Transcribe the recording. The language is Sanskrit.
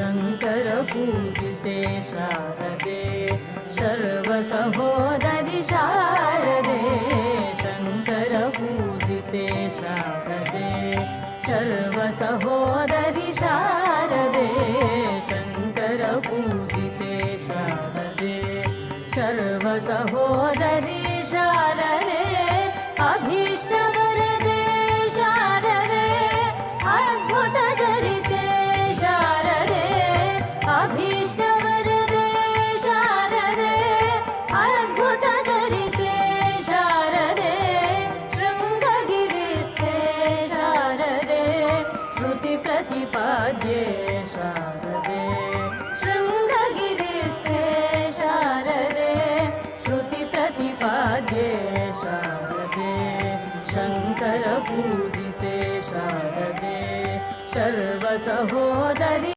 शङ्करपूजिते शारदे सर्वसहोदरि शारदे शङ्करपूजिते शारदे सर्वसहोदरि शारदे शङ्करपूजिते शारदे सर्वसहोदरि शारदे अभीष्टवरदे शारदे अद्भुतचरिते शारदे अभीष्टवरदे शारदे अद्भुतचरिते शारदे शृङ्गगिरिस्थे शारदे श्रुतिप्रतिपाद्ये शारदे शृङ्गगिरिस्थे शारदे श्रुतिप्रतिपाद्ये शारदे शङ्करपूजिते शारदे सर्वसहोदरि